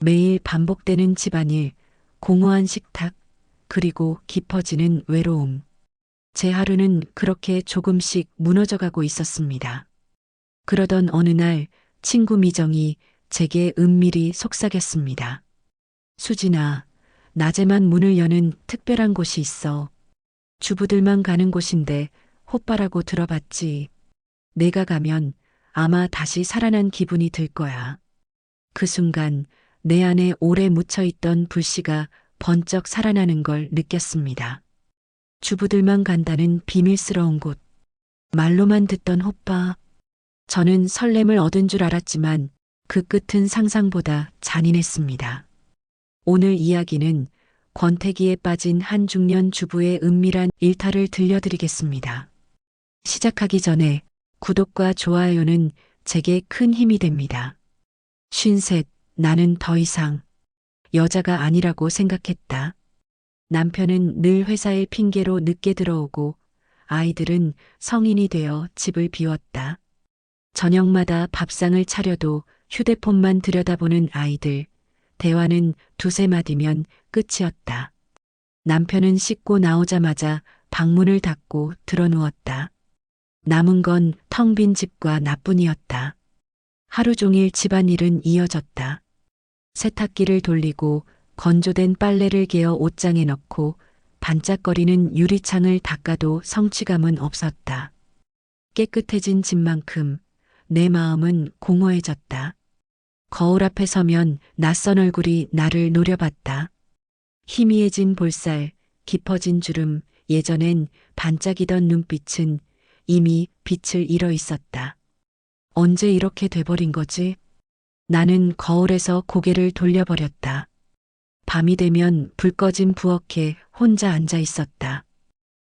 매일 반복되는 집안일, 공허한 식탁, 그리고 깊어지는 외로움. 제 하루는 그렇게 조금씩 무너져가고 있었습니다. 그러던 어느 날 친구 미정이 제게 은밀히 속삭였습니다. 수진아, 낮에만 문을 여는 특별한 곳이 있어. 주부들만 가는 곳인데 호빠라고 들어봤지. 내가 가면 아마 다시 살아난 기분이 들 거야. 그 순간 내 안에 오래 묻혀있던 불씨가 번쩍 살아나는 걸 느꼈습니다. 주부들만 간다는 비밀스러운 곳. 말로만 듣던 호빠. 저는 설렘을 얻은 줄 알았지만 그 끝은 상상보다 잔인했습니다. 오늘 이야기는 권태기에 빠진 한 중년 주부의 은밀한 일탈을 들려드리겠습니다. 시작하기 전에 구독과 좋아요는 제게 큰 힘이 됩니다. 53, 나는 더 이상 여자가 아니라고 생각했다. 남편은 늘 회사의 핑계로 늦게 들어오고 아이들은 성인이 되어 집을 비웠다. 저녁마다 밥상을 차려도 휴대폰만 들여다보는 아이들. 대화는 두세 마디면 끝이었다. 남편은 씻고 나오자마자 방문을 닫고 드러누웠다. 남은 건 텅 빈 집과 나뿐이었다. 하루 종일 집안일은 이어졌다. 세탁기를 돌리고 건조된 빨래를 개어 옷장에 넣고 반짝거리는 유리창을 닦아도 성취감은 없었다. 깨끗해진 집만큼 내 마음은 공허해졌다. 거울 앞에 서면 낯선 얼굴이 나를 노려봤다. 희미해진 볼살, 깊어진 주름, 예전엔 반짝이던 눈빛은 이미 빛을 잃어 있었다. 언제 이렇게 돼버린 거지? 나는 거울에서 고개를 돌려버렸다. 밤이 되면 불 꺼진 부엌에 혼자 앉아 있었다.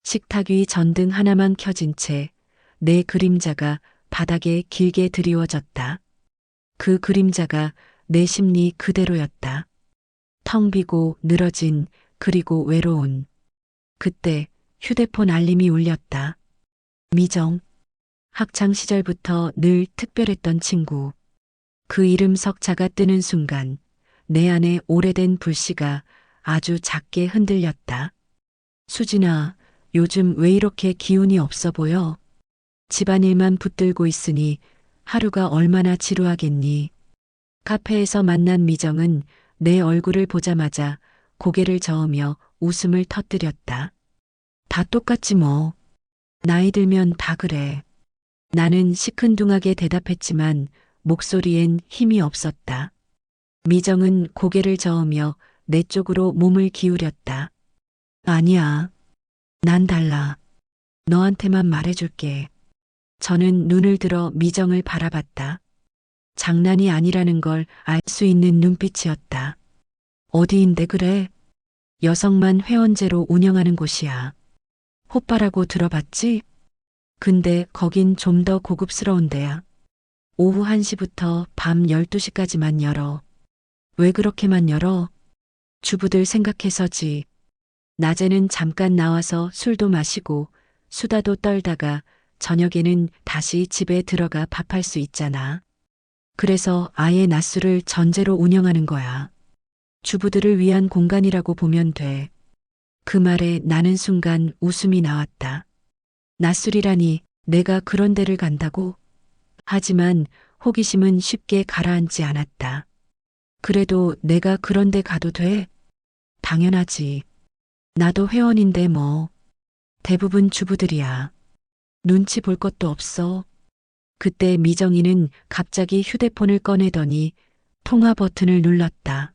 식탁 위 전등 하나만 켜진 채 내 그림자가 바닥에 길게 드리워졌다. 그 그림자가 내 심리 그대로였다. 텅 비고 늘어진 그리고 외로운. 그때 휴대폰 알림이 울렸다. 미정. 학창 시절부터 늘 특별했던 친구. 그 이름 석자가 뜨는 순간 내 안에 오래된 불씨가 아주 작게 흔들렸다. 수진아, 요즘 왜 이렇게 기운이 없어 보여? 집안일만 붙들고 있으니 하루가 얼마나 지루하겠니? 카페에서 만난 미정은 내 얼굴을 보자마자 고개를 저으며 웃음을 터뜨렸다. 다 똑같지 뭐. 나이 들면 다 그래. 나는 시큰둥하게 대답했지만 목소리엔 힘이 없었다. 미정은 고개를 저으며 내 쪽으로 몸을 기울였다. 아니야. 난 달라. 너한테만 말해줄게. 저는 눈을 들어 미정을 바라봤다. 장난이 아니라는 걸 알 수 있는 눈빛이었다. 어디인데 그래? 여성만 회원제로 운영하는 곳이야. 호빠라고 들어봤지? 근데 거긴 좀 더 고급스러운 데야. 오후 1시부터 밤 12시까지만 열어. 왜 그렇게만 열어? 주부들 생각해서지. 낮에는 잠깐 나와서 술도 마시고 수다도 떨다가 저녁에는 다시 집에 들어가 밥할 수 있잖아. 그래서 아예 낮술을 전제로 운영하는 거야. 주부들을 위한 공간이라고 보면 돼. 그 말에 나는 순간 웃음이 나왔다. 낮술이라니 내가 그런 데를 간다고? 하지만 호기심은 쉽게 가라앉지 않았다. 그래도 내가 그런 데 가도 돼? 당연하지. 나도 회원인데 뭐. 대부분 주부들이야. 눈치 볼 것도 없어. 그때 미정이는 갑자기 휴대폰을 꺼내더니 통화 버튼을 눌렀다.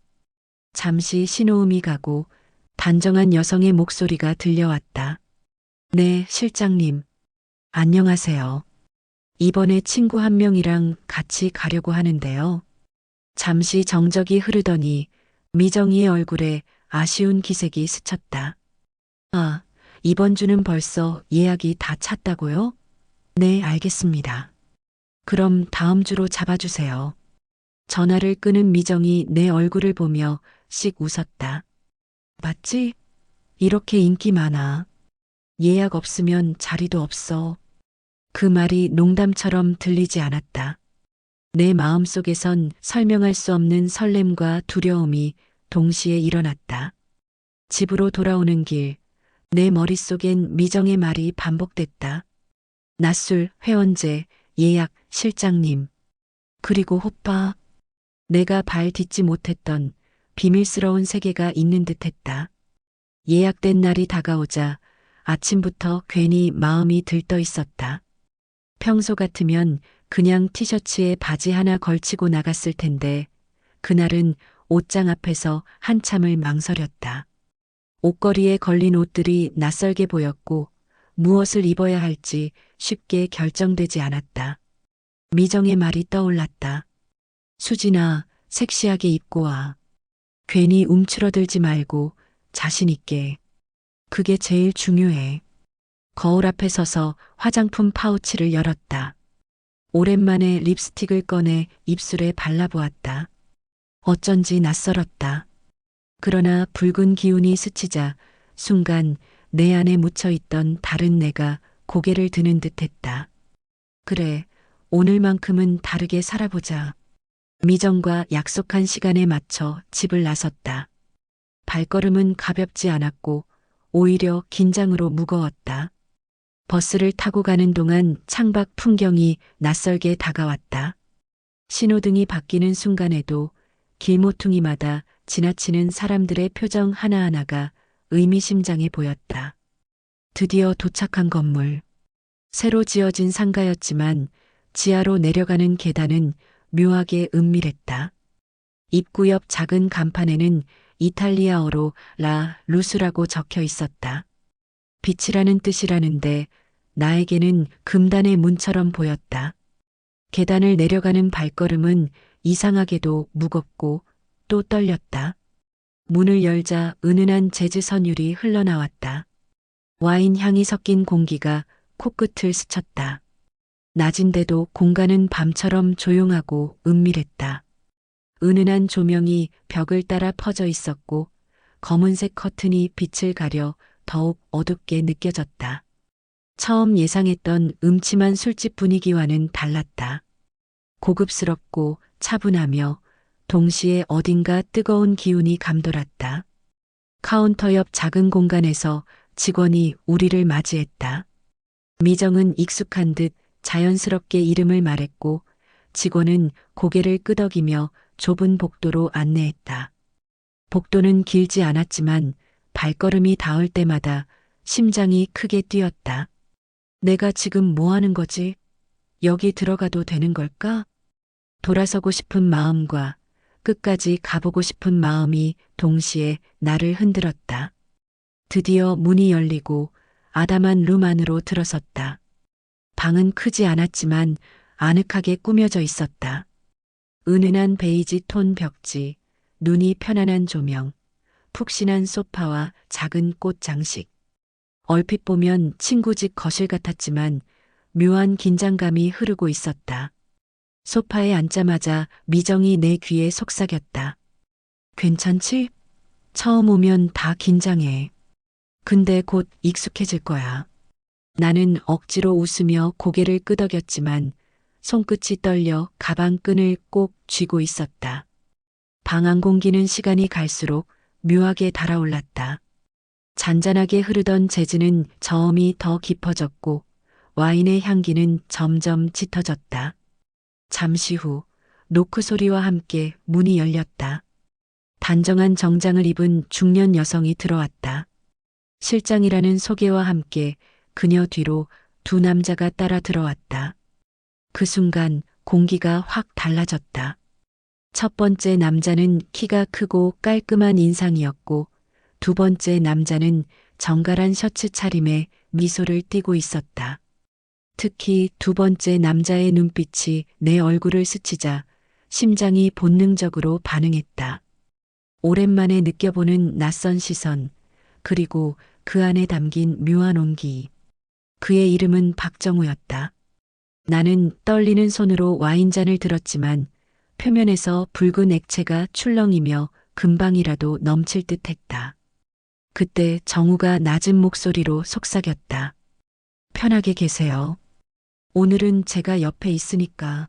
잠시 신호음이 가고 단정한 여성의 목소리가 들려왔다. 네, 실장님. 안녕하세요. 이번에 친구 한 명이랑 같이 가려고 하는데요. 잠시 정적이 흐르더니 미정이의 얼굴에 아쉬운 기색이 스쳤다. 아, 이번 주는 벌써 예약이 다 찼다고요? 네, 알겠습니다. 그럼 다음 주로 잡아주세요. 전화를 끄는 미정이 내 얼굴을 보며 씩 웃었다. 맞지? 이렇게 인기 많아. 예약 없으면 자리도 없어. 그 말이 농담처럼 들리지 않았다. 내 마음속에선 설명할 수 없는 설렘과 두려움이 동시에 일어났다. 집으로 돌아오는 길, 내 머릿속엔 미정의 말이 반복됐다. 낮술, 회원제, 예약, 실장님. 그리고 호빠. 내가 발 딛지 못했던 비밀스러운 세계가 있는 듯 했다. 예약된 날이 다가오자 아침부터 괜히 마음이 들떠 있었다. 평소 같으면 그냥 티셔츠에 바지 하나 걸치고 나갔을 텐데 그날은 옷장 앞에서 한참을 망설였다. 옷걸이에 걸린 옷들이 낯설게 보였고 무엇을 입어야 할지 쉽게 결정되지 않았다. 미정의 말이 떠올랐다. 수진아, 섹시하게 입고 와. 괜히 움츠러들지 말고 자신 있게. 그게 제일 중요해. 거울 앞에 서서 화장품 파우치를 열었다. 오랜만에 립스틱을 꺼내 입술에 발라보았다. 어쩐지 낯설었다. 그러나 붉은 기운이 스치자 순간 내 안에 묻혀있던 다른 내가 고개를 드는 듯 했다. 그래, 오늘만큼은 다르게 살아보자. 미정과 약속한 시간에 맞춰 집을 나섰다. 발걸음은 가볍지 않았고 오히려 긴장으로 무거웠다. 버스를 타고 가는 동안 창밖 풍경이 낯설게 다가왔다. 신호등이 바뀌는 순간에도 길모퉁이마다 지나치는 사람들의 표정 하나하나가 의미심장해 보였다. 드디어 도착한 건물. 새로 지어진 상가였지만 지하로 내려가는 계단은 묘하게 은밀했다. 입구 옆 작은 간판에는 이탈리아어로 라 루스라고 적혀 있었다. 빛이라는 뜻이라는데 나에게는 금단의 문처럼 보였다. 계단을 내려가는 발걸음은 이상하게도 무겁고 또 떨렸다. 문을 열자 은은한 재즈 선율이 흘러나왔다. 와인 향이 섞인 공기가 코끝을 스쳤다. 낮인데도 공간은 밤처럼 조용하고 은밀했다. 은은한 조명이 벽을 따라 퍼져 있었고 검은색 커튼이 빛을 가려 더욱 어둡게 느껴졌다. 처음 예상했던 음침한 술집 분위기와는 달랐다. 고급스럽고 차분하며 동시에 어딘가 뜨거운 기운이 감돌았다. 카운터 옆 작은 공간에서 직원이 우리를 맞이했다. 미정은 익숙한 듯 자연스럽게 이름을 말했고 직원은 고개를 끄덕이며 좁은 복도로 안내했다. 복도는 길지 않았지만 발걸음이 닿을 때마다 심장이 크게 뛰었다. 내가 지금 뭐 하는 거지? 여기 들어가도 되는 걸까? 돌아서고 싶은 마음과 끝까지 가보고 싶은 마음이 동시에 나를 흔들었다. 드디어 문이 열리고 아담한 룸 안으로 들어섰다. 방은 크지 않았지만 아늑하게 꾸며져 있었다. 은은한 베이지 톤 벽지, 눈이 편안한 조명, 푹신한 소파와 작은 꽃 장식. 얼핏 보면 친구 집 거실 같았지만 묘한 긴장감이 흐르고 있었다. 소파에 앉자마자 미정이 내 귀에 속삭였다. 괜찮지? 처음 오면 다 긴장해. 근데 곧 익숙해질 거야. 나는 억지로 웃으며 고개를 끄덕였지만 손끝이 떨려 가방 끈을 꼭 쥐고 있었다. 방 안 공기는 시간이 갈수록 묘하게 달아올랐다. 잔잔하게 흐르던 재즈는 저음이 더 깊어졌고 와인의 향기는 점점 짙어졌다. 잠시 후 노크 소리와 함께 문이 열렸다. 단정한 정장을 입은 중년 여성이 들어왔다. 실장이라는 소개와 함께 그녀 뒤로 두 남자가 따라 들어왔다. 그 순간 공기가 확 달라졌다. 첫 번째 남자는 키가 크고 깔끔한 인상이었고 두 번째 남자는 정갈한 셔츠 차림에 미소를 띠고 있었다. 특히 두 번째 남자의 눈빛이 내 얼굴을 스치자 심장이 본능적으로 반응했다. 오랜만에 느껴보는 낯선 시선, 그리고 그 안에 담긴 묘한 온기. 그의 이름은 박정우였다. 나는 떨리는 손으로 와인잔을 들었지만 표면에서 붉은 액체가 출렁이며 금방이라도 넘칠 듯 했다. 그때 정우가 낮은 목소리로 속삭였다. 편하게 계세요. 오늘은 제가 옆에 있으니까.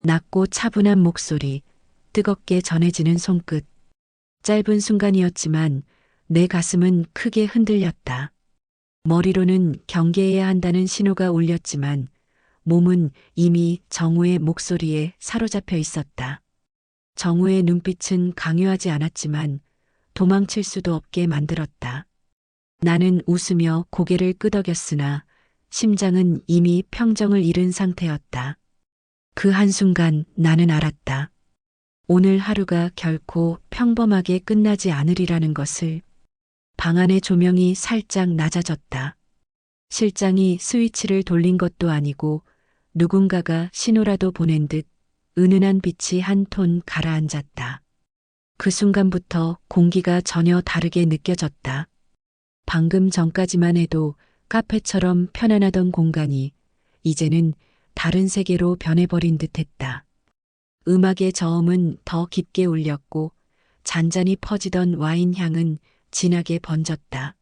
낮고 차분한 목소리, 뜨겁게 전해지는 손끝. 짧은 순간이었지만 내 가슴은 크게 흔들렸다. 머리로는 경계해야 한다는 신호가 울렸지만 몸은 이미 정우의 목소리에 사로잡혀 있었다. 정우의 눈빛은 강요하지 않았지만 도망칠 수도 없게 만들었다. 나는 웃으며 고개를 끄덕였으나 심장은 이미 평정을 잃은 상태였다. 그 한순간 나는 알았다. 오늘 하루가 결코 평범하게 끝나지 않으리라는 것을. 방 안의 조명이 살짝 낮아졌다. 실장이 스위치를 돌린 것도 아니고 누군가가 신호라도 보낸 듯 은은한 빛이 한 톤 가라앉았다. 그 순간부터 공기가 전혀 다르게 느껴졌다. 방금 전까지만 해도 카페처럼 편안하던 공간이 이제는 다른 세계로 변해버린 듯했다. 음악의 저음은 더 깊게 울렸고 잔잔히 퍼지던 와인 향은 진하게 번졌다.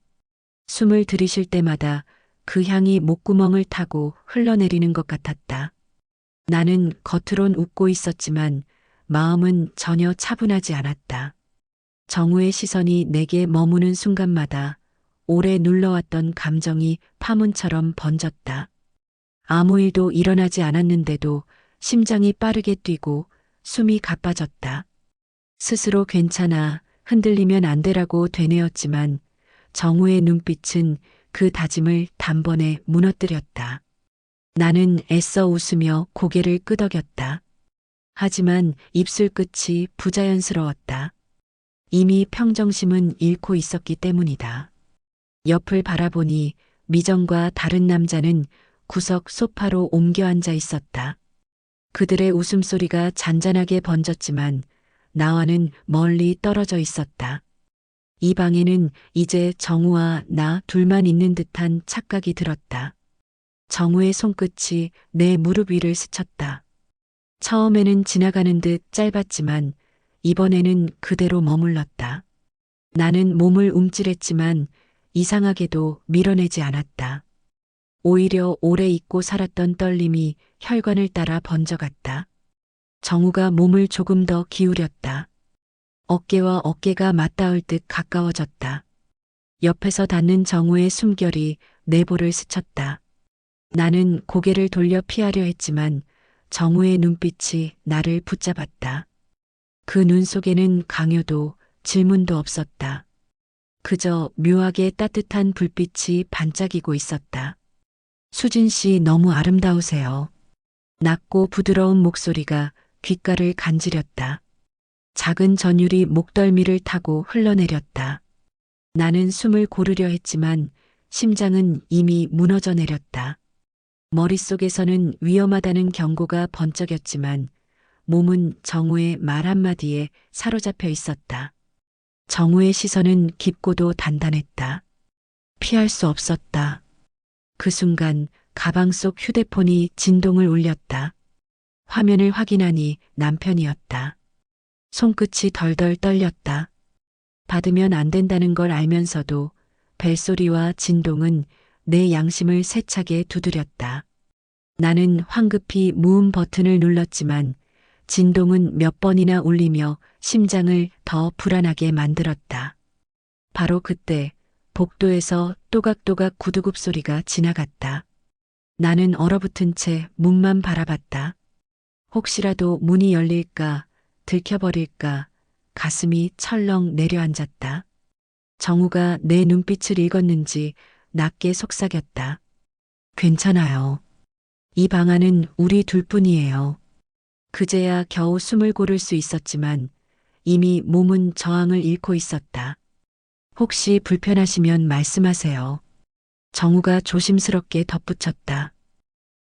숨을 들이쉴 때마다 그 향이 목구멍을 타고 흘러내리는 것 같았다. 나는 겉으론 웃고 있었지만 마음은 전혀 차분하지 않았다. 정우의 시선이 내게 머무는 순간마다 오래 눌러왔던 감정이 파문처럼 번졌다. 아무 일도 일어나지 않았는데도 심장이 빠르게 뛰고 숨이 가빠졌다. 스스로 괜찮아, 흔들리면 안 되라고 되뇌었지만 정우의 눈빛은 그 다짐을 단번에 무너뜨렸다. 나는 애써 웃으며 고개를 끄덕였다. 하지만 입술 끝이 부자연스러웠다. 이미 평정심은 잃고 있었기 때문이다. 옆을 바라보니 미정과 다른 남자는 구석 소파로 옮겨 앉아 있었다. 그들의 웃음소리가 잔잔하게 번졌지만 나와는 멀리 떨어져 있었다. 이 방에는 이제 정우와 나 둘만 있는 듯한 착각이 들었다. 정우의 손끝이 내 무릎 위를 스쳤다. 처음에는 지나가는 듯 짧았지만 이번에는 그대로 머물렀다. 나는 몸을 움찔했지만 이상하게도 밀어내지 않았다. 오히려 오래 잊고 살았던 떨림이 혈관을 따라 번져갔다. 정우가 몸을 조금 더 기울였다. 어깨와 어깨가 맞닿을 듯 가까워졌다. 옆에서 닿는 정우의 숨결이 내 볼을 스쳤다. 나는 고개를 돌려 피하려 했지만 정우의 눈빛이 나를 붙잡았다. 그 눈 속에는 강요도 질문도 없었다. 그저 묘하게 따뜻한 불빛이 반짝이고 있었다. 수진 씨 너무 아름다우세요. 낮고 부드러운 목소리가 귓가를 간지렸다. 작은 전율이 목덜미를 타고 흘러내렸다. 나는 숨을 고르려 했지만 심장은 이미 무너져 내렸다. 머릿속에서는 위험하다는 경고가 번쩍였지만 몸은 정우의 말 한마디에 사로잡혀 있었다. 정우의 시선은 깊고도 단단했다. 피할 수 없었다. 그 순간 가방 속 휴대폰이 진동을 울렸다. 화면을 확인하니 남편이었다. 손끝이 덜덜 떨렸다. 받으면 안 된다는 걸 알면서도 벨소리와 진동은 내 양심을 세차게 두드렸다. 나는 황급히 무음 버튼을 눌렀지만 진동은 몇 번이나 울리며 심장을 더 불안하게 만들었다. 바로 그때 복도에서 또각또각 구두굽 소리가 지나갔다. 나는 얼어붙은 채 문만 바라봤다. 혹시라도 문이 열릴까, 들켜버릴까, 가슴이 철렁 내려앉았다. 정우가 내 눈빛을 읽었는지 낮게 속삭였다. 괜찮아요. 이 방 안은 우리 둘뿐이에요. 그제야 겨우 숨을 고를 수 있었지만 이미 몸은 저항을 잃고 있었다. 혹시 불편하시면 말씀하세요. 정우가 조심스럽게 덧붙였다.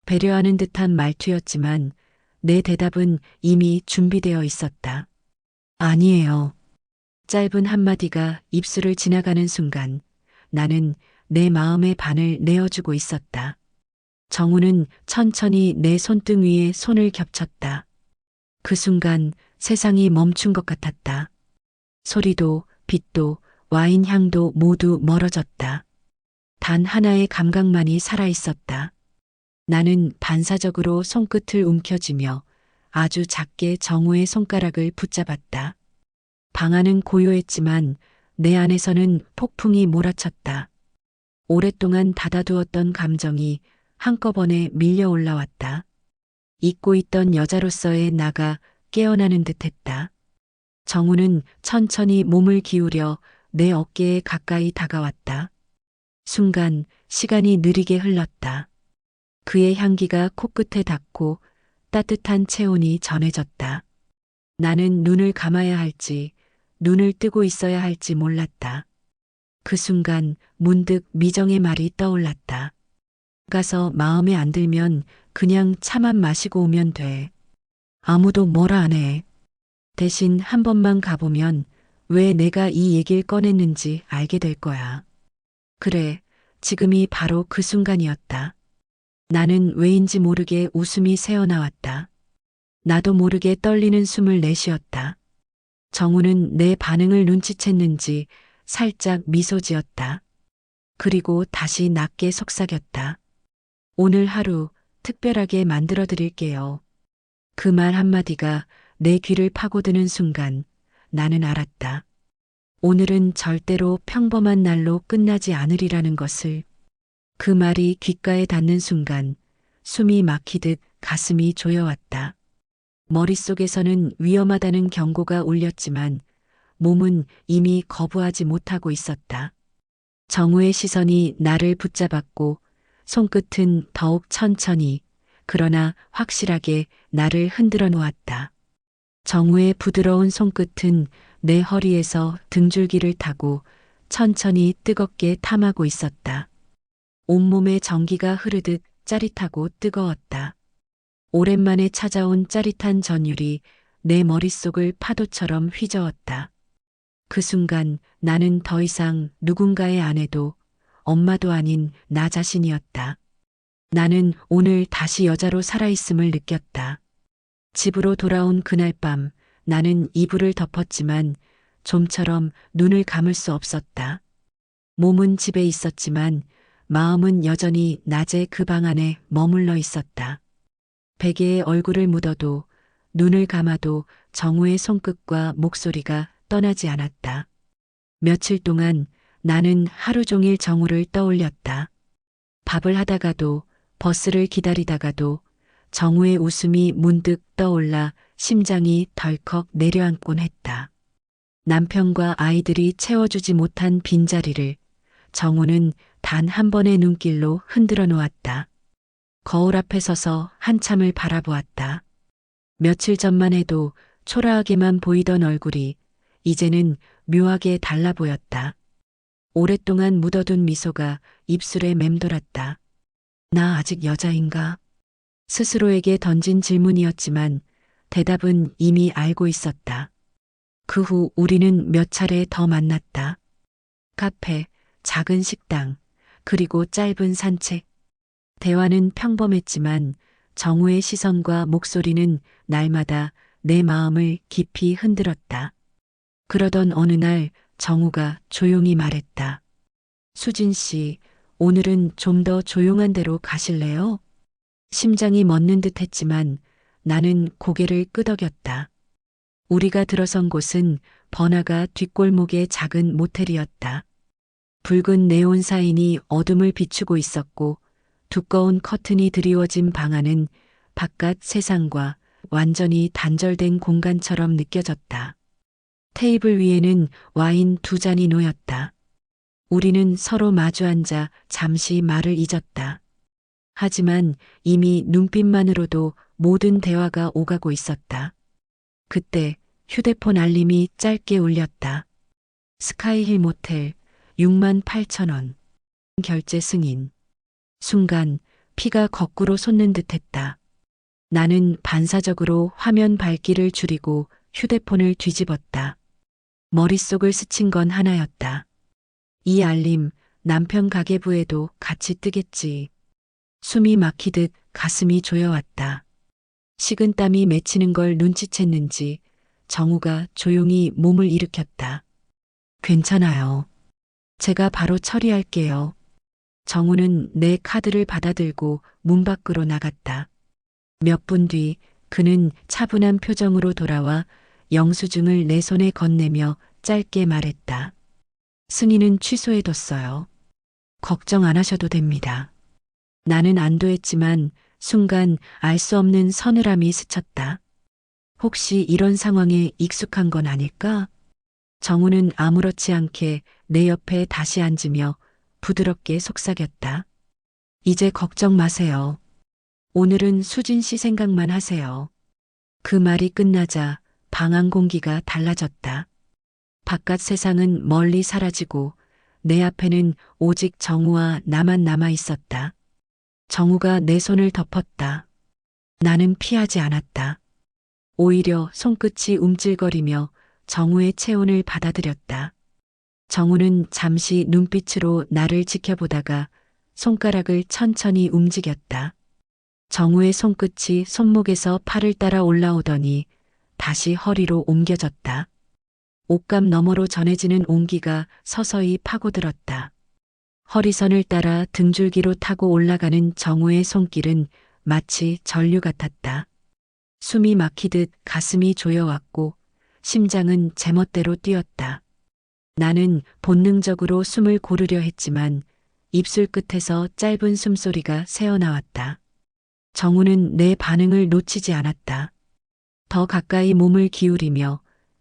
배려하는 듯한 말투였지만 내 대답은 이미 준비되어 있었다. 아니에요. 짧은 한마디가 입술을 지나가는 순간 나는 내 마음의 반을 내어주고 있었다. 정우는 천천히 내 손등 위에 손을 겹쳤다. 그 순간 세상이 멈춘 것 같았다. 소리도 빛도 와인 향도 모두 멀어졌다. 단 하나의 감각만이 살아있었다. 나는 반사적으로 손끝을 움켜쥐며 아주 작게 정우의 손가락을 붙잡았다. 방 안은 고요했지만 내 안에서는 폭풍이 몰아쳤다. 오랫동안 닫아두었던 감정이 한꺼번에 밀려 올라왔다. 잊고 있던 여자로서의 나가 깨어나는 듯했다. 정우는 천천히 몸을 기울여 내 어깨에 가까이 다가왔다. 순간 시간이 느리게 흘렀다. 그의 향기가 코끝에 닿고 따뜻한 체온이 전해졌다. 나는 눈을 감아야 할지, 눈을 뜨고 있어야 할지 몰랐다. 그 순간 문득 미정의 말이 떠올랐다. 가서 마음에 안 들면 그냥 차만 마시고 오면 돼. 아무도 뭐라 안 해. 대신 한 번만 가보면 왜 내가 이 얘기를 꺼냈는지 알게 될 거야. 그래, 지금이 바로 그 순간이었다. 나는 왜인지 모르게 웃음이 새어나왔다. 나도 모르게 떨리는 숨을 내쉬었다. 정우는 내 반응을 눈치챘는지 살짝 미소 지었다. 그리고 다시 낮게 속삭였다. 오늘 하루 특별하게 만들어 드릴게요. 그 말 한마디가 내 귀를 파고드는 순간 나는 알았다. 오늘은 절대로 평범한 날로 끝나지 않으리라는 것을. 그 말이 귓가에 닿는 순간 숨이 막히듯 가슴이 조여왔다. 머릿속에서는 위험하다는 경고가 울렸지만 몸은 이미 거부하지 못하고 있었다. 정우의 시선이 나를 붙잡았고 손끝은 더욱 천천히 그러나 확실하게 나를 흔들어 놓았다. 정우의 부드러운 손끝은 내 허리에서 등줄기를 타고 천천히 뜨겁게 탐하고 있었다. 온몸에 전기가 흐르듯 짜릿하고 뜨거웠다. 오랜만에 찾아온 짜릿한 전율이 내 머릿속을 파도처럼 휘저었다. 그 순간 나는 더 이상 누군가의 아내도 엄마도 아닌 나 자신이었다. 나는 오늘 다시 여자로 살아있음을 느꼈다. 집으로 돌아온 그날 밤 나는 이불을 덮었지만 좀처럼 눈을 감을 수 없었다. 몸은 집에 있었지만 마음은 여전히 낮에 그 방 안에 머물러 있었다. 베개에 얼굴을 묻어도 눈을 감아도 정우의 손끝과 목소리가 떠나지 않았다. 며칠 동안 나는 하루 종일 정우를 떠올렸다. 밥을 하다가도 버스를 기다리다가도 정우의 웃음이 문득 떠올라 심장이 덜컥 내려앉곤 했다. 남편과 아이들이 채워주지 못한 빈자리를 정우는 단 한 번의 눈길로 흔들어 놓았다. 거울 앞에 서서 한참을 바라보았다. 며칠 전만 해도 초라하게만 보이던 얼굴이 이제는 묘하게 달라 보였다. 오랫동안 묻어둔 미소가 입술에 맴돌았다. 나 아직 여자인가? 스스로에게 던진 질문이었지만 대답은 이미 알고 있었다. 그 후 우리는 몇 차례 더 만났다. 카페, 작은 식당, 그리고 짧은 산책. 대화는 평범했지만 정우의 시선과 목소리는 날마다 내 마음을 깊이 흔들었다. 그러던 어느 날 정우가 조용히 말했다. 수진 씨, 오늘은 좀 더 조용한 데로 가실래요? 심장이 멎는 듯 했지만 나는 고개를 끄덕였다. 우리가 들어선 곳은 번화가 뒷골목의 작은 모텔이었다. 붉은 네온 사인이 어둠을 비추고 있었고 두꺼운 커튼이 드리워진 방 안은 바깥 세상과 완전히 단절된 공간처럼 느껴졌다. 테이블 위에는 와인 2잔이 놓였다. 우리는 서로 마주 앉아 잠시 말을 잊었다. 하지만 이미 눈빛만으로도 모든 대화가 오가고 있었다. 그때 휴대폰 알림이 짧게 울렸다. 스카이힐 모텔 68,000원. 결제 승인. 순간 피가 거꾸로 솟는 듯했다. 나는 반사적으로 화면 밝기를 줄이고 휴대폰을 뒤집었다. 머릿속을 스친 건 하나였다. 이 알림 남편 가계부에도 같이 뜨겠지. 숨이 막히듯 가슴이 조여왔다. 식은땀이 맺히는 걸 눈치챘는지 정우가 조용히 몸을 일으켰다. 괜찮아요. 제가 바로 처리할게요. 정우는 내 카드를 받아들고 문 밖으로 나갔다. 몇 분 뒤 그는 차분한 표정으로 돌아와 영수증을 내 손에 건네며 짧게 말했다. 승인은 취소해뒀어요. 걱정 안 하셔도 됩니다. 나는 안도했지만 순간 알 수 없는 서늘함이 스쳤다. 혹시 이런 상황에 익숙한 건 아닐까? 정우는 아무렇지 않게 내 옆에 다시 앉으며 부드럽게 속삭였다. 이제 걱정 마세요. 오늘은 수진 씨 생각만 하세요. 그 말이 끝나자 방 안 공기가 달라졌다. 바깥 세상은 멀리 사라지고 내 앞에는 오직 정우와 나만 남아 있었다. 정우가 내 손을 덮었다. 나는 피하지 않았다. 오히려 손끝이 움찔거리며 정우의 체온을 받아들였다. 정우는 잠시 눈빛으로 나를 지켜보다가 손가락을 천천히 움직였다. 정우의 손끝이 손목에서 팔을 따라 올라오더니 다시 허리로 옮겨졌다. 옷감 너머로 전해지는 온기가 서서히 파고들었다. 허리선을 따라 등줄기로 타고 올라가는 정우의 손길은 마치 전류 같았다. 숨이 막히듯 가슴이 조여왔고 심장은 제멋대로 뛰었다. 나는 본능적으로 숨을 고르려 했지만 입술 끝에서 짧은 숨소리가 새어나왔다. 정우는 내 반응을 놓치지 않았다. 더 가까이 몸을 기울이며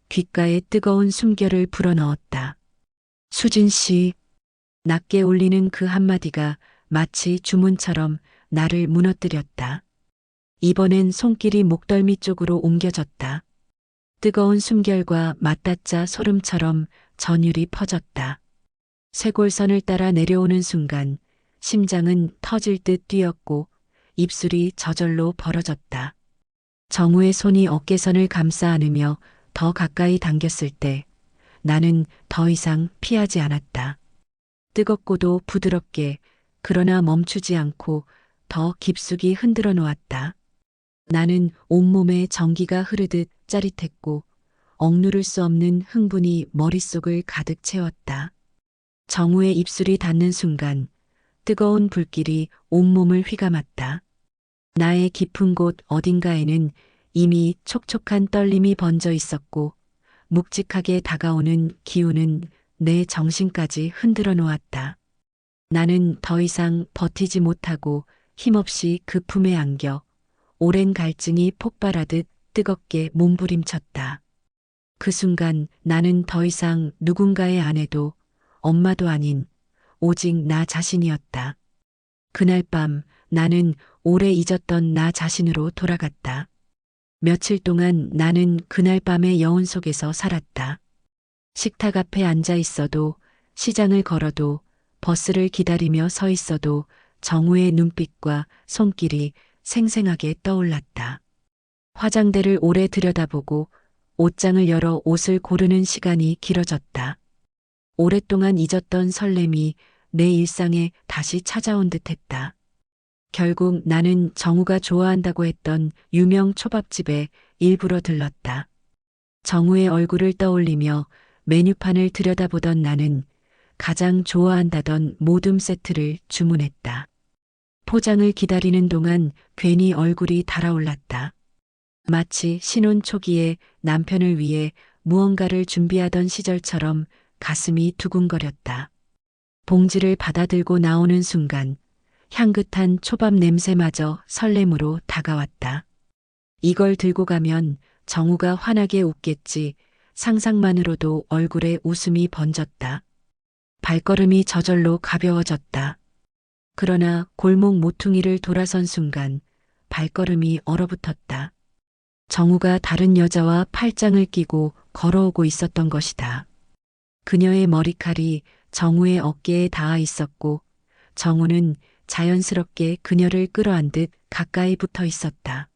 귓가에 뜨거운 숨결을 불어넣었다. 수진 씨, 낮게 울리는 그 한마디가 마치 주문처럼 나를 무너뜨렸다. 이번엔 손길이 목덜미 쪽으로 옮겨졌다. 뜨거운 숨결과 맞닿자 소름처럼 전율이 퍼졌다. 쇄골선을 따라 내려오는 순간 심장은 터질 듯 뛰었고 입술이 저절로 벌어졌다. 정우의 손이 어깨선을 감싸 안으며 더 가까이 당겼을 때 나는 더 이상 피하지 않았다. 뜨겁고도 부드럽게 그러나 멈추지 않고 더 깊숙이 흔들어 놓았다. 나는 온몸에 전기가 흐르듯 짜릿했고 억누를 수 없는 흥분이 머릿속을 가득 채웠다. 정우의 입술이 닿는 순간 뜨거운 불길이 온몸을 휘감았다. 나의 깊은 곳 어딘가에는 이미 촉촉한 떨림이 번져 있었고 묵직하게 다가오는 기운은 내 정신까지 흔들어 놓았다. 나는 더 이상 버티지 못하고 힘없이 그 품에 안겨 오랜 갈증이 폭발하듯 뜨겁게 몸부림쳤다. 그 순간 나는 더 이상 누군가의 아내도 엄마도 아닌 오직 나 자신이었다. 그날 밤 나는 오래 잊었던 나 자신으로 돌아갔다. 며칠 동안 나는 그날 밤의 여운 속에서 살았다. 식탁 앞에 앉아 있어도, 시장을 걸어도, 버스를 기다리며 서 있어도 정우의 눈빛과 손길이 생생하게 떠올랐다. 화장대를 오래 들여다보고 옷장을 열어 옷을 고르는 시간이 길어졌다. 오랫동안 잊었던 설렘이 내 일상에 다시 찾아온 듯했다. 결국 나는 정우가 좋아한다고 했던 유명 초밥집에 일부러 들렀다. 정우의 얼굴을 떠올리며 메뉴판을 들여다보던 나는 가장 좋아한다던 모듬 세트를 주문했다. 포장을 기다리는 동안 괜히 얼굴이 달아올랐다. 마치 신혼 초기에 남편을 위해 무언가를 준비하던 시절처럼 가슴이 두근거렸다. 봉지를 받아들고 나오는 순간 향긋한 초밥 냄새마저 설렘으로 다가왔다. 이걸 들고 가면 정우가 환하게 웃겠지 상상만으로도 얼굴에 웃음이 번졌다. 발걸음이 저절로 가벼워졌다. 그러나 골목 모퉁이를 돌아선 순간 발걸음이 얼어붙었다. 정우가 다른 여자와 팔짱을 끼고 걸어오고 있었던 것이다. 그녀의 머리칼이 정우의 어깨에 닿아 있었고 정우는 자연스럽게 그녀를 끌어안듯 가까이 붙어 있었다.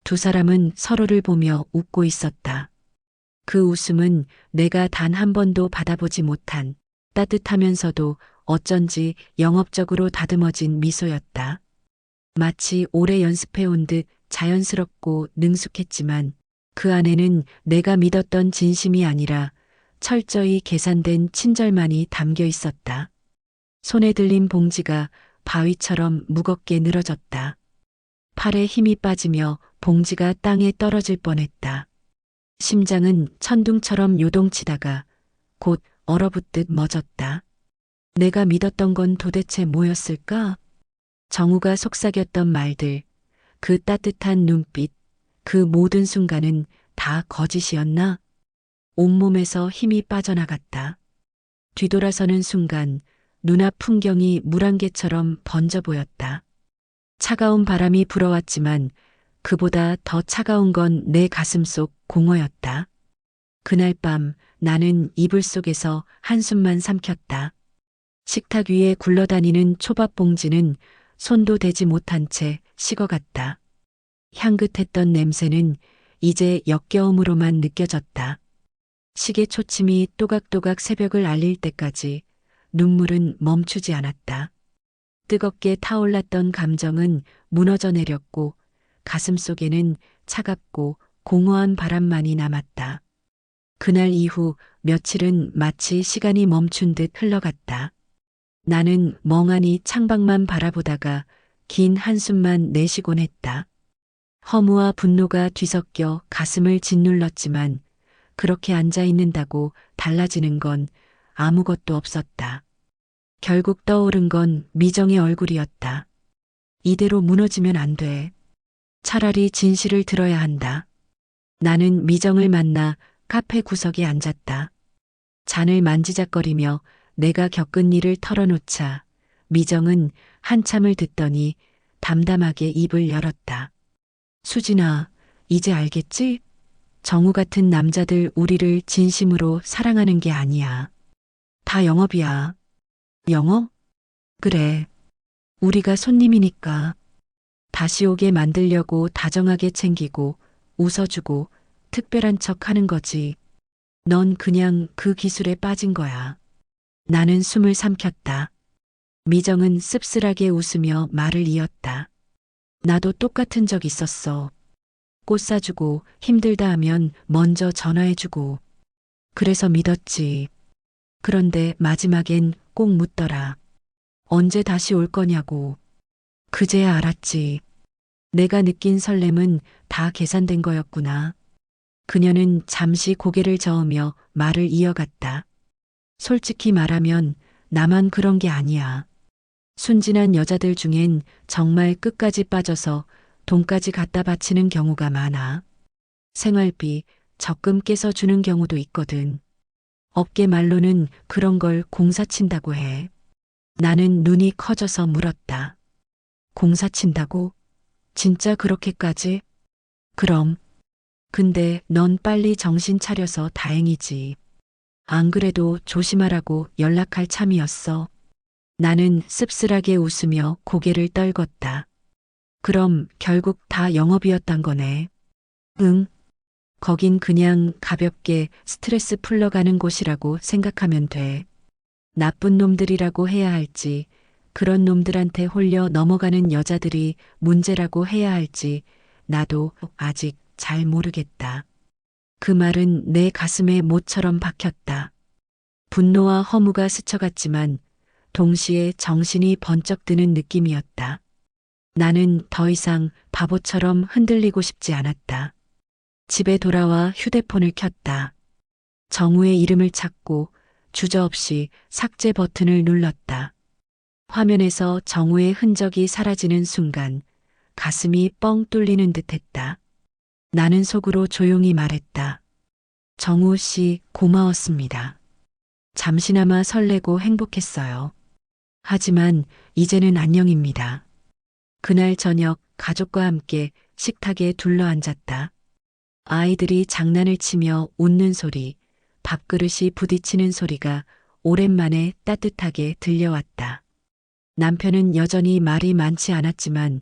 두 사람은 서로를 보며 웃고 있었다. 그 웃음은 내가 단 한 번도 받아보지 못한 따뜻하면서도 어쩐지 영업적으로 다듬어진 미소였다. 마치 오래 연습해온 듯 자연스럽고 능숙했지만 그 안에는 내가 믿었던 진심이 아니라 철저히 계산된 친절만이 담겨 있었다. 손에 들린 봉지가 바위처럼 무겁게 늘어졌다. 팔에 힘이 빠지며 봉지가 땅에 떨어질 뻔했다. 심장은 천둥처럼 요동치다가 곧 얼어붙듯 멎었다. 내가 믿었던 건 도대체 뭐였을까? 정우가 속삭였던 말들, 그 따뜻한 눈빛, 그 모든 순간은 다 거짓이었나? 온몸에서 힘이 빠져나갔다. 뒤돌아서는 순간 눈앞 풍경이 물안개처럼 번져 보였다. 차가운 바람이 불어왔지만 그보다 더 차가운 건 내 가슴 속 공허였다. 그날 밤 나는 이불 속에서 한숨만 삼켰다. 식탁 위에 굴러다니는 초밥 봉지는 손도 대지 못한 채 식어갔다. 향긋했던 냄새는 이제 역겨움으로만 느껴졌다. 시계 초침이 또각또각 새벽을 알릴 때까지 눈물은 멈추지 않았다. 뜨겁게 타올랐던 감정은 무너져 내렸고 가슴 속에는 차갑고 공허한 바람만이 남았다. 그날 이후 며칠은 마치 시간이 멈춘 듯 흘러갔다. 나는 멍하니 창밖만 바라보다가 긴 한숨만 내쉬곤 했다. 허무와 분노가 뒤섞여 가슴을 짓눌렀지만 그렇게 앉아 있는다고 달라지는 건 아무것도 없었다. 결국 떠오른 건 미정의 얼굴이었다. 이대로 무너지면 안 돼. 차라리 진실을 들어야 한다. 나는 미정을 만나 카페 구석에 앉았다. 잔을 만지작거리며 내가 겪은 일을 털어놓자 미정은 한참을 듣더니 담담하게 입을 열었다. 수진아, 이제 알겠지? 정우 같은 남자들 우리를 진심으로 사랑하는 게 아니야. 다 영업이야. 영업? 그래. 우리가 손님이니까. 다시 오게 만들려고 다정하게 챙기고 웃어주고 특별한 척 하는 거지. 넌 그냥 그 기술에 빠진 거야. 나는 숨을 삼켰다. 미정은 씁쓸하게 웃으며 말을 이었다. 나도 똑같은 적 있었어. 꽃 사주고 힘들다 하면 먼저 전화해주고. 그래서 믿었지. 그런데 마지막엔 꼭 묻더라. 언제 다시 올 거냐고. 그제야 알았지. 내가 느낀 설렘은 다 계산된 거였구나. 그녀는 잠시 고개를 저으며 말을 이어갔다. 솔직히 말하면 나만 그런 게 아니야. 순진한 여자들 중엔 정말 끝까지 빠져서 돈까지 갖다 바치는 경우가 많아. 생활비, 적금 깨서 주는 경우도 있거든. 업계 말로는 그런 걸 공사친다고 해. 나는 눈이 커져서 물었다. 공사친다고? 진짜 그렇게까지? 그럼. 근데 넌 빨리 정신 차려서 다행이지. 안 그래도 조심하라고 연락할 참이었어. 나는 씁쓸하게 웃으며 고개를 떨궜다. 그럼 결국 다 영업이었단 거네. 응. 거긴 그냥 가볍게 스트레스 풀러가는 곳이라고 생각하면 돼. 나쁜 놈들이라고 해야 할지, 그런 놈들한테 홀려 넘어가는 여자들이 문제라고 해야 할지, 나도 아직 잘 모르겠다. 그 말은 내 가슴에 못처럼 박혔다. 분노와 허무가 스쳐갔지만 동시에 정신이 번쩍 드는 느낌이었다. 나는 더 이상 바보처럼 흔들리고 싶지 않았다. 집에 돌아와 휴대폰을 켰다. 정우의 이름을 찾고 주저없이 삭제 버튼을 눌렀다. 화면에서 정우의 흔적이 사라지는 순간 가슴이 뻥 뚫리는 듯했다. 나는 속으로 조용히 말했다. 정우 씨 고마웠습니다. 잠시나마 설레고 행복했어요. 하지만 이제는 안녕입니다. 그날 저녁 가족과 함께 식탁에 둘러앉았다. 아이들이 장난을 치며 웃는 소리, 밥그릇이 부딪히는 소리가 오랜만에 따뜻하게 들려왔다. 남편은 여전히 말이 많지 않았지만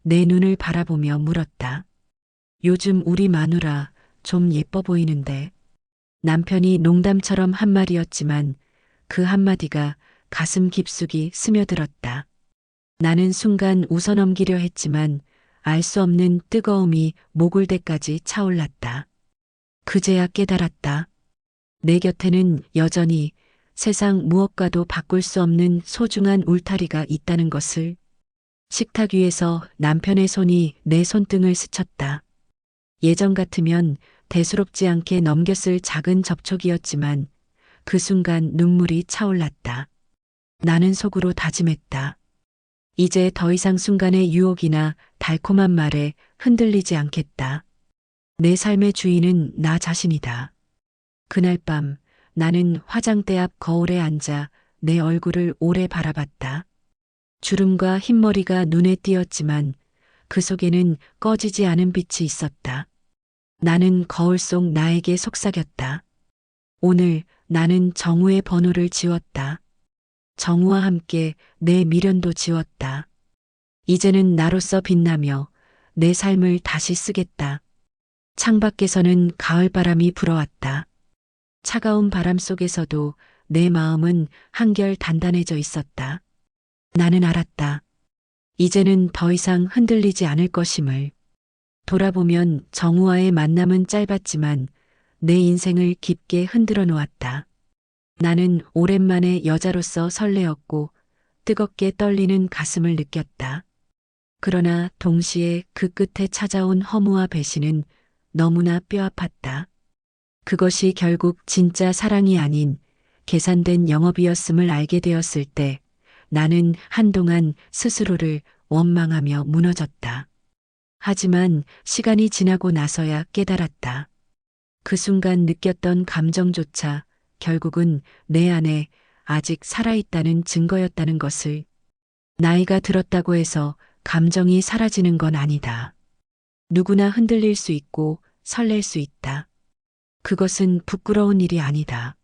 내 눈을 바라보며 물었다. 요즘 우리 마누라 좀 예뻐 보이는데. 남편이 농담처럼 한 말이었지만 그 한마디가 가슴 깊숙이 스며들었다. 나는 순간 웃어넘기려 했지만 알 수 없는 뜨거움이 모골대까지 차올랐다. 그제야 깨달았다. 내 곁에는 여전히 세상 무엇과도 바꿀 수 없는 소중한 울타리가 있다는 것을. 식탁 위에서 남편의 손이 내 손등을 스쳤다. 예전 같으면 대수롭지 않게 넘겼을 작은 접촉이었지만 그 순간 눈물이 차올랐다. 나는 속으로 다짐했다. 이제 더 이상 순간의 유혹이나 달콤한 말에 흔들리지 않겠다. 내 삶의 주인은 나 자신이다. 그날 밤 나는 화장대 앞 거울에 앉아 내 얼굴을 오래 바라봤다. 주름과 흰머리가 눈에 띄었지만 그 속에는 꺼지지 않은 빛이 있었다. 나는 거울 속 나에게 속삭였다. 오늘 나는 정우의 번호를 지웠다. 정우와 함께 내 미련도 지웠다. 이제는 나로서 빛나며 내 삶을 다시 쓰겠다. 창밖에서는 가을바람이 불어왔다. 차가운 바람 속에서도 내 마음은 한결 단단해져 있었다. 나는 알았다. 이제는 더 이상 흔들리지 않을 것임을. 돌아보면 정우와의 만남은 짧았지만 내 인생을 깊게 흔들어 놓았다. 나는 오랜만에 여자로서 설레었고 뜨겁게 떨리는 가슴을 느꼈다. 그러나 동시에 그 끝에 찾아온 허무와 배신은 너무나 뼈아팠다. 그것이 결국 진짜 사랑이 아닌 계산된 영업이었음을 알게 되었을 때 나는 한동안 스스로를 원망하며 무너졌다. 하지만 시간이 지나고 나서야 깨달았다. 그 순간 느꼈던 감정조차 결국은 내 안에 아직 살아있다는 증거였다는 것을. 나이가 들었다고 해서 감정이 사라지는 건 아니다. 누구나 흔들릴 수 있고 설렐 수 있다. 그것은 부끄러운 일이 아니다.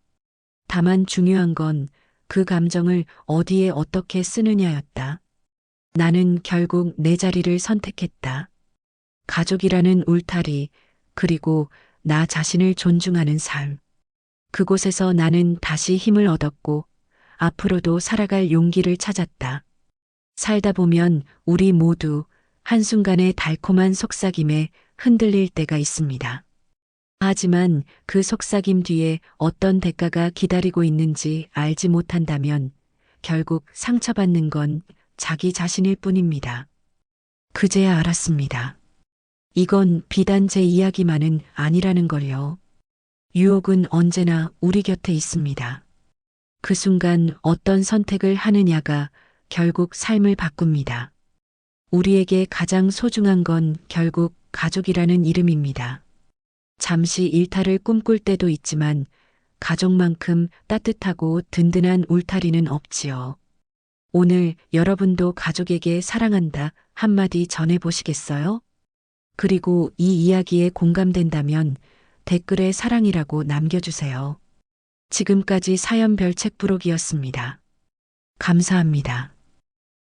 다만 중요한 건 그 감정을 어디에 어떻게 쓰느냐였다. 나는 결국 내 자리를 선택했다. 가족이라는 울타리, 그리고 나 자신을 존중하는 삶. 그곳에서 나는 다시 힘을 얻었고 앞으로도 살아갈 용기를 찾았다. 살다 보면 우리 모두 한순간의 달콤한 속삭임에 흔들릴 때가 있습니다. 하지만 그 속삭임 뒤에 어떤 대가가 기다리고 있는지 알지 못한다면 결국 상처받는 건 자기 자신일 뿐입니다. 그제야 알았습니다. 이건 비단 제 이야기만은 아니라는 걸요. 유혹은 언제나 우리 곁에 있습니다. 그 순간 어떤 선택을 하느냐가 결국 삶을 바꿉니다. 우리에게 가장 소중한 건 결국 가족이라는 이름입니다. 잠시 일탈을 꿈꿀 때도 있지만 가족만큼 따뜻하고 든든한 울타리는 없지요. 오늘 여러분도 가족에게 사랑한다 한마디 전해보시겠어요? 그리고 이 이야기에 공감된다면 댓글에 사랑이라고 남겨주세요. 지금까지 사연별 책부록이었습니다. 감사합니다.